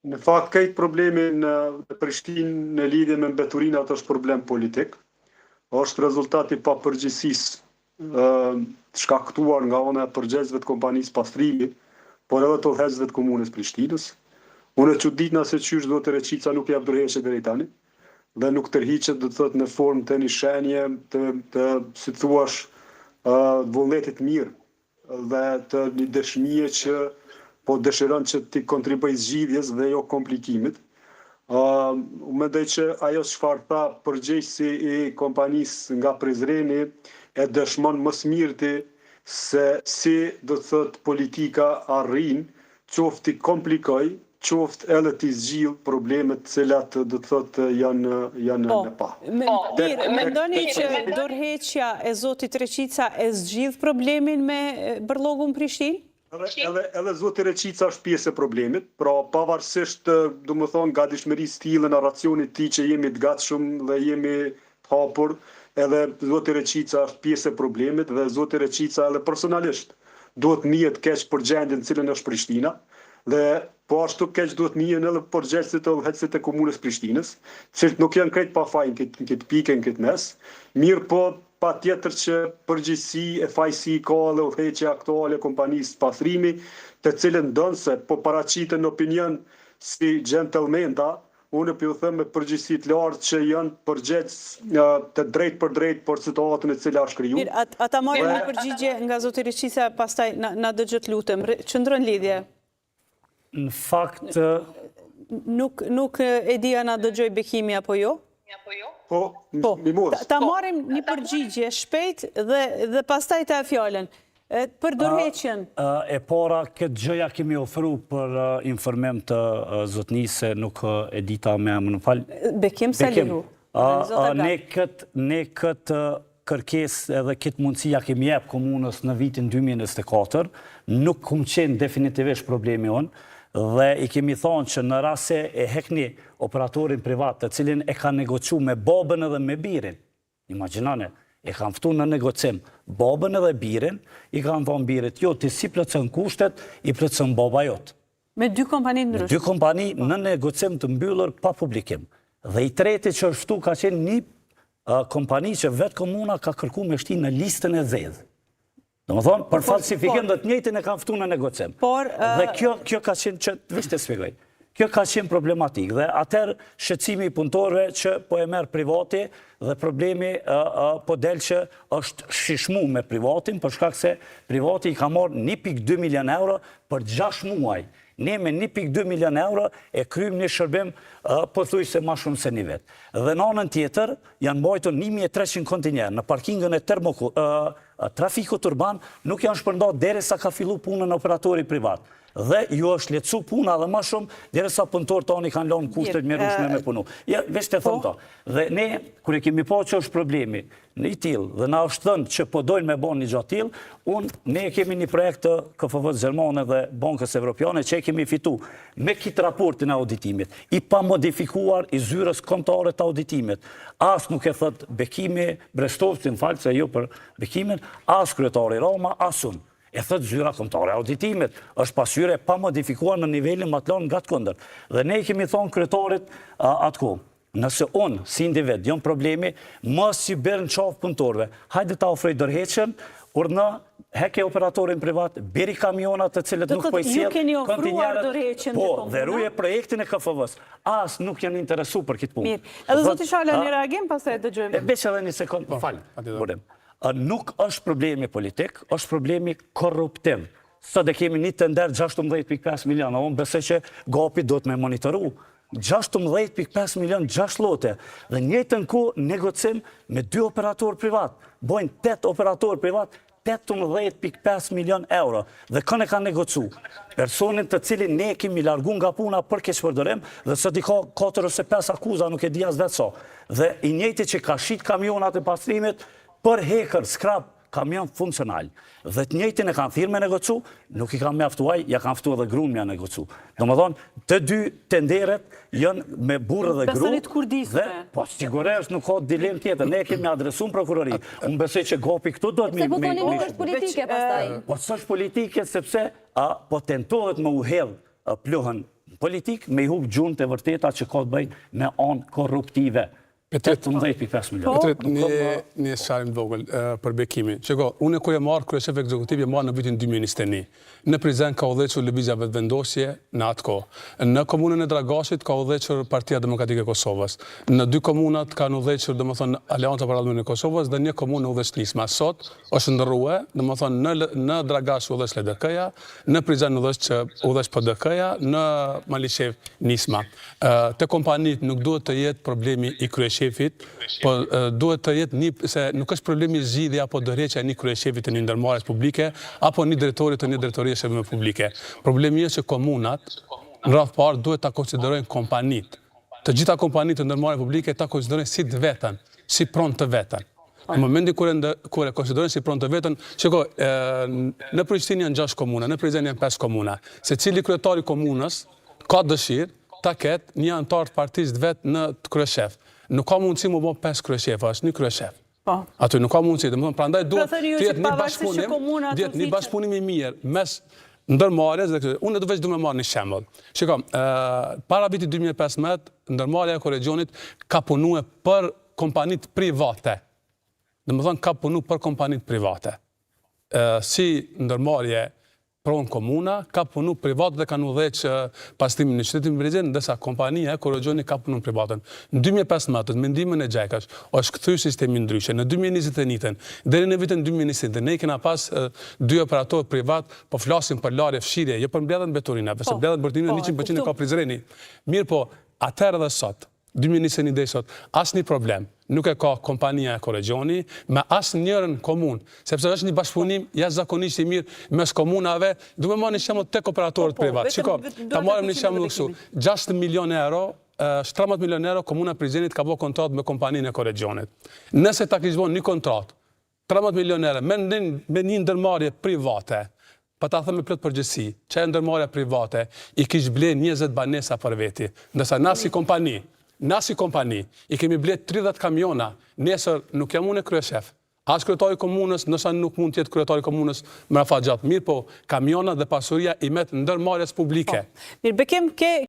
Në fakt, këtë problemin në Prishtinë në lidhje me mbeturinat është problem politik. Është rezultati pa përgjegjësisë shkaktuar nga ana e përgjegjësve të kompanisë pastrimi, por edhe të udhëheqësve të komunës Prishtinës. Unë e çuditna se çysh zoti Reqica nuk jep dorëheqje deri tani dhe nuk tërhiqet, do të thotë, në formë të një shenje të si thuash, vullnetit mirë dhe të një dëshmie që po dëshiron që ti kontribuoj zgjidhjes dhe jo komplikimit. Mendoj që ajo çfarë tha përgjegjësi i kompanisë nga Prizreni e dëshmon më së miri se si do të thotë politika arrin qoftë i komplikoj, qoftë edhe të zgjidh problemet të cilat do të thotë janë në pa. Mendoni që dorëheqja e zotit Reqica e zgjidh problemin me bërllogun Prishtinë? Edhe zoti Reqica është pjesë e problemit, pra pavarësisht, domethënë, gatishmërisë tillë në racionit të tij që jemi të gatshëm dhe jemi të hapur, edhe zoti Reqica është pjesë e problemit dhe zoti Reqica edhe personalisht duhet njihet keq për gjendjen në cilën është Prishtina dhe po ashtu keq duhet njihen edhe përgjegjësit e udhëheqësit e komunës Prishtinës, cilët nuk janë krejt pa fajin këtë pikë në këtë mes, mirë po patjetër që përgjegjësi e fajësi ka edhe udhëheqja aktuale e kompanisë pastrimi, të cilën donse po paraqiten në opinion si gentlementa, unë po ju them me përgjegjësi të lartë që janë përgjegjës të drejtë për drejtë për situatën e cila është krijuar. Mirë, ata marrin një përgjigje nga zoti Reqica, pastaj na dëgjot lutem. Qëndron lidhje. Në fakt nuk e dia na dëgjoj Bekimi apo jo? Po, ta marrim një përgjigje shpejt dhe pastaj ta fjalën. Për dorëheqjen. E para, këtë gjëja kemi ofru për informim të zotnisë, nuk e dita me më në falë. Bekim Salihu. Ne këtë kërkes edhe këtë mundësia kemi jep komunës në vitin 2024, nuk kumë qenë definitivisht problemi onë, dhe i kemi thonë që në rast se e hekni operatorin privat të cilin e ka negociu me babën edhe me birin, imagjinane, e kanë ftu në negocim babën edhe birin, i kanë thonë birit, jo, ti si plëcën kushtet, i plëcën baba jot. Me dy kompani ndryshme? Me dy kompani në negocim të mbyllur pa publikim. Dhe i treti që është ftu ka qenë një kompani që vetë komuna ka kërku me shti në listën e zezë. Do më thonë, për falsifikim dhe të njëjtin e kanë ftu në negocim. Dhe kjo ka qenë që, vishë të spjegoj, kjo ka qenë problematik. Dhe atër shqetësimi i punëtorëve që po e merë privati dhe problemi po del që është shishmu me privatin, për shkak se privati i ka marrë 1.2 milion euro për 6 muaj. Ne me 1.2 milion euro e krymë një shërbim pëthuj se ma shumë se një vetë. Dhe në anën tjetër janë mbajtur 1.300 kontinjerë në parkingën e trafikut urban, nuk janë shpërndarë derisa ka fillu punën operatori privat. Dhe ju është lecu puna dhe ma shumë, derisa punëtorë tani kanë lonë kushtet me rushme me punu. Vesh të thëmë ta. Dhe ne, kër e kemi po që është problemi në i tilë, dhe na është thënë që po dojnë me bon një gjatë tilë, ne kemi një projekt të KFV-s Gjermane dhe Bankës Evropiane që e kemi fitu me kitë raportin e auditimit, i pa modifikuar i zyrës kontare të auditimit. As nuk e thët Bekimi, Brestovci, në falë, se jo për Bekimin, as kryetari Roma, asun. E thëtë zyra kontare auditimit, është pasyre pa modifikuar në nivelin më të lanë nga të këndër. Dhe ne kemi thonë kryetarit atë kohë, nëse unë, si individ, jonë problemi, më si bërë në qafë punëtorve, hajde ta ofrej dërheqen, urna, heke operatorin privat, beri kamionat të cilët nuk po i sjellë, ju keni ofruar dorëheqjen të po, dhe ruje projektin e KFV-s, as nuk janë interesu për këtë punë. Mirë, edhe zoti Shala një reagim, pas e dëgjojmë. Beq edhe një sekundë, falë, nuk është problemi politik, është problemi korruptiv. Sot e kemi një tender 16.5 milion, unë besoj që gapi do të me monitoru. 16.5 milion 6 lote, dhe njëjtën ku negocim me 2 operator privat. Bojnë 8 operator privat, 18.5 milion euro, dhe këne ka negocu. Personin të cilin ne kemi largu nga puna për keqpërdorim, dhe sot i ka 4 ose 5 akuza, nuk e di as vetë so. Dhe i njëjti që ka shit kamionat e pastrimit, për hekër, skrap, kamion funksional. Dhe të njëjtin e kanë thirë me negocu, nuk i kanë mjaftuaj, ja kanë ftu edhe grunë me negocu. Do më thonë, të dy tenderet janë me burë dhe gru. Personit kurdisme. Po, sigurisht nuk ka dilem tjetër, ne kemi adresu në prokurori. Unë besoj që gopi këtu do të Se po toni nuk është politike pastaj. Po, së është politike, sepse po tentohet me uhell pluhën politik me i hub gjunë të vërteta që ka të bëjnë me anë korruptive. 18.5 milionë. Një sharim vogël për bekimin. Shiko, unë kur e marrë kryeshef ekzekutiv e marrë në vitin 2021. Në Prizren ka udhëhequr lëvizja vetëvendosje në atë kohë. Në komunën e Dragashit ka udhëhequr Partia Demokratike e Kosovës. Në 2 komunat kanë udhëhequr, domethënë, Aleanca për Radhëmërinë e Kosovës dhe 1 komunë udhëheq Nisma. Sot është ndërruar, domethënë në Dragash udhëheq LDK-ja, në Prizren udhëheq PDK-ja, në Malishev Nisma. Te kompanitë nuk duhet të jetë problemi i kryeshefit, po duhet të jetë se nuk është problemi zgjidhja apo dorëheqja e një kryeshefit të një ndërmarrjes publike apo një drejtori të një drejtorie shërbime publike. Problemi është që komunat në radhë parë duhet ta konsiderojnë kompanitë. Të gjitha kompanitë të ndërmarrjeve publike ta konsiderojnë si të vetën, si pronë të vetën. Në momentin kur e konsiderojnë si pronë të vetën, shiko, në Prishtinë janë 6 komuna, në Prizren janë 5 komuna. Secili kryetari komunës ka dëshirë ta ketë një antar të partisë vetë në kryeshef. Nuk ka mundësi më bë 5 kryeshefa, është një kryeshef. Aty nuk ka mundësi, prandaj duhet të jetë një bashkëpunim i mirë mes ndërmarrjes dhe unë veç du me marrë një shembull. Shiko, para vitit 2015, ndërmarrja e Korregjonit ka punuar për kompanitë private. Domethënë ka punuar për kompanitë private. Si ndërmarrje pronë komuna, ka punu privatët dhe kanë udhëheq pastrimin në qytetin Prizren, ndërsa kompania e Korregjonit ka punu privatën. Në 2015, mendimin e Gjajkash, është kthy sistemi ndryshe. Në 2021, deri në vitin 2020, ne kena pas 2 operatorë privat, po flasim për larje fshirje, jo për mbledhjen beturinave, se mbledhjen beturinave 100% ka Prizreni. Mirë po, atëherë dhe sot, 2021 deri sot, asnjë problem nuk e ka kompania e Korregjonit me asnjërin komunë, sepse është një bashkëpunim jashtëzakonisht i mirë mes komunave. Duhet marrë një shembull tek operatorët privat. Shiko, ta marrim një shembull kështu. 6 milionë euro, 17 milionë euro komuna e Prizrenit ka bërë kontratë me kompaninë e Korregjonit. Nëse ta kishte bërë një kontratë, 13 milionë euro me një ndërmarrje private, pa ta thënë me plot përgjegjësi, që e ndërmarrja private i kish ble 20 banesa për veti, ndërsa na si kompani i kemi blet 30 kamiona, nesër nuk jam unë kryeshef. As kryetari i komunës, nësa nuk mund të jetë kryetari i komunës me afat gjatë. Mirë po, kamiona dhe pasuria i met ndërmarrjes publike. Mirë, Bekim,